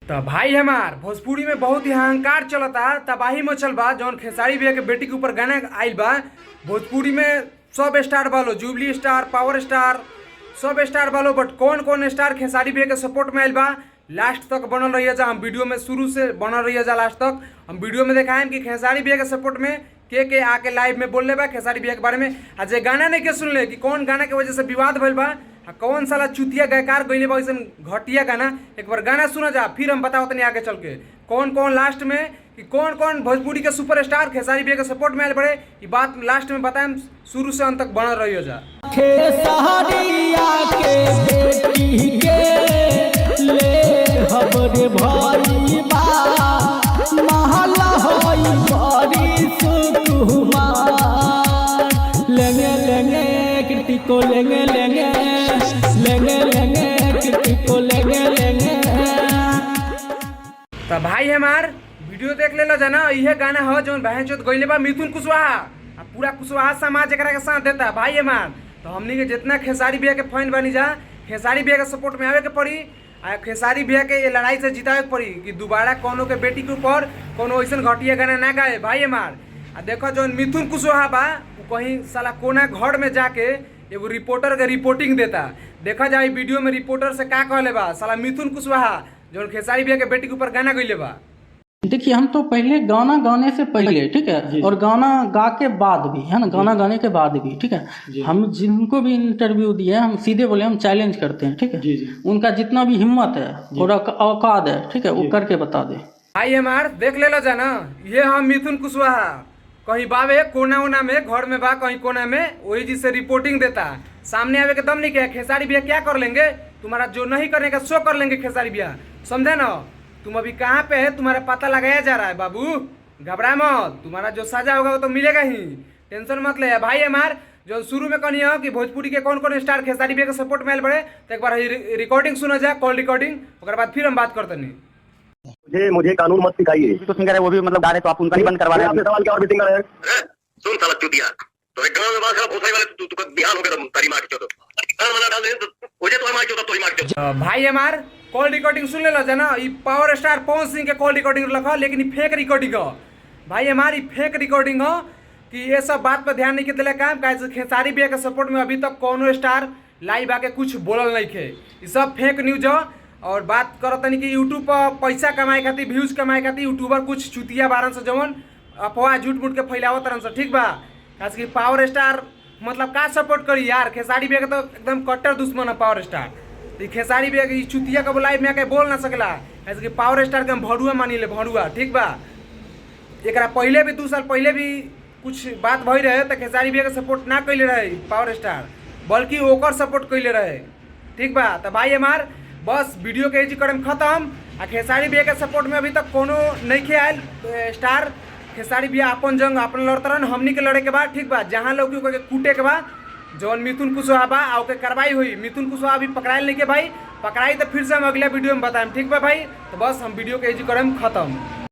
तो भाई हमार भोजपुरी में बहुत ही अहंकार चलता, तबाही मचल बा। जौन खेसारी भैया के बेटी के ऊपर गाना आइल बा, भोजपुरी में सब स्टार बालो, जुबली स्टार, पावर स्टार, सब स्टार बालो। बट कौन कौन स्टार खेसारी भैया के सपोर्ट में आइल बा, लास्ट तक बनल रहिए जा। हम वीडियो में शुरू से बनल रहिए जा लास्ट तक। हम वीडियो में दिखाएं कि खेसारी भैया के सपोर्ट में के आके लाइव में बोल ले बा खेसारी भैया के बारे में। आज गाना नहीं के सुन ले कि कौन गाना के वजह से विवाद भइल बा, कौन साला चुतिया गायकार गईले बा ऐसा घटिया गाना। एक बार गाना सुना जा, फिर हम बताओ तनी आगे चल के कौन कौन लास्ट में कि कौन कौन भोजपुरी के सुपरस्टार खेसारी भैया के सपोर्ट में आए बड़े। ये बात लास्ट में बताएं, शुरू से अंत तक बनल रहियो जा। खेसारिया के बेटी के ले हमरे भाई बा महला होई बड़ी सुकुमार। लेंगे लेंगे कृति को लेंगे लेंगे लेंगे लेंगे कृति को लेंगे लेंगे। तो भाई हमार वीडियो देख ले जाना, यह गाना हो जो बहन चोत गईले बा मिथुन कुशवाहा। पूरा कुशवाहा समाज एकरा के साथ देता भाई हमार। तो हमनी के जितना खेसारी भैया के फैन बनी जा, खेसारी भैया के सपोर्ट में आवे के पड़ी। खेसारी भैया के ये लड़ाई से जितावे के पड़ी कि दोबारा कोनो के बेटी के ऊपर कोनो ऐसा घटिया गाना ना गाए भाई हमार। देखो जो मिथुन कुशवाहा बा, कहीं साला कोना घर में जाके एगो रिपोर्टर के रिपोर्टिंग देता। देखा जाए वीडियो में रिपोर्टर से का कहले बा साला मिथुन कुशवाहा जो खेसारी भैया के बेटी के ऊपर गाना गईले बा। देखिए, हम तो पहले गाना गाने से पहले, ठीक है, और गाना गा के बाद भी, है ना, गाना गाने के बाद भी, ठीक है, हम जिनको भी इंटरव्यू दिए हम सीधे बोले हम चैलेंज करते हैं, ठीक है। उनका जितना भी हिम्मत है और औकात है, ठीक है, वो करके बता दे भाई हमार। देख ले लो जाना, ये हम मिथुन कुशवाहा कहीं बावे कोना उना में घर में बा कहीं कोना में, वही जिससे रिपोर्टिंग देता। सामने आवे के दम नहीं क्या खेसारी भैया क्या कर लेंगे, तुम्हारा जो नहीं करने का सो कर लेंगे खेसारी भैया, समझे ना। तुम अभी कहाँ पे है, तुम्हारा पता लगाया जा रहा है बाबू, घबरा मत। तुम्हारा जो सजा होगा वो तो मिलेगा ही, टेंशन मत ले भाई हमार। जो शुरू में कहनी हो कि भोजपुरी के कौन कौन स्टार खेसारी भैया के सपोर्ट में आए बड़े, तो एक बार रिकॉर्डिंग सुना जा, कॉल रिकॉर्डिंग, उसके बाद फिर हम बात करते नहीं। मुझे कानून मत सिखाइए। तो सिंगर है वो भी मतलब गा रहे, तो आप उनका ही बंद करवा रहे हैं। आपने सवाल किया और भी सिंगर है। सुन साला चूतिया, तो एक गांव में बात कर भोसड़ी वाले तू बिहान हो गया तारी मार के चोदो मना डाल दे मुझे तो मार के चोदो तो मार के। भाई हमार कॉल रिकॉर्डिंग सुन ले लो जाना, ये पावर स्टार पवन सिंह के कॉल रिकॉर्डिंग रखा, लेकिन ये फेक रिकॉर्डिंग हो भाई हमारी, फेक रिकॉर्डिंग हो कि ये सब बात पर ध्यान नहीं के दिले काम। खेसारी भैया के सपोर्ट में अभी तक कोनो स्टार लाइव आके कुछ बोलल नहीं खे, ये सब फेक न्यूज हो। और बात करो तनी कि यूट्यूब पर पैसा कमाए खातिर, व्यूज कमाए खातिर यूट्यूबर कुछ चुतिया बारन से जवन अफवाह झूठ मूठ के फैलावत तरन से, ठीक बा। खास कि पावर स्टार मतलब का सपोर्ट करी यार, खेसारी भैया के तो एकदम कट्टर दुश्मन है पावर स्टार। तो खेसारी भैया की चुतिया का लाइव में आके बोल ना सकला, ऐसे कि पावर स्टार के हम भड़ुआ मानी ले, भड़ुआ, ठीक बा। एक पहले भी 2 साल पहले भी कुछ बात भई रहे तो खेसारी भैया के सपोर्ट ना कैले रहे पावर स्टार, बल्कि ओकर सपोर्ट कैले रहे, ठीक बा। तो भाई हमार बस वीडियो के करम खत्म। आ खेसारी भैया के सपोर्ट में अभी तक कोनो नहीं खे आयल स्टार। खेसारी भैया अपन जंग अपन लड़तरन, हमनी के लड़े के बाद, ठीक बा। जहाँ लोग के कूटे के बाद जौन मिथुन कुशवाहा बा ओके कार्रवाई हुई। मिथुन कुशवाहा अभी पकड़ाइल नहीं के भाई, पकड़ाई तो फिर से हम अगला वीडियो में बताएं, ठीक बा भाई। तो बस हम वीडियो के करम खत्म।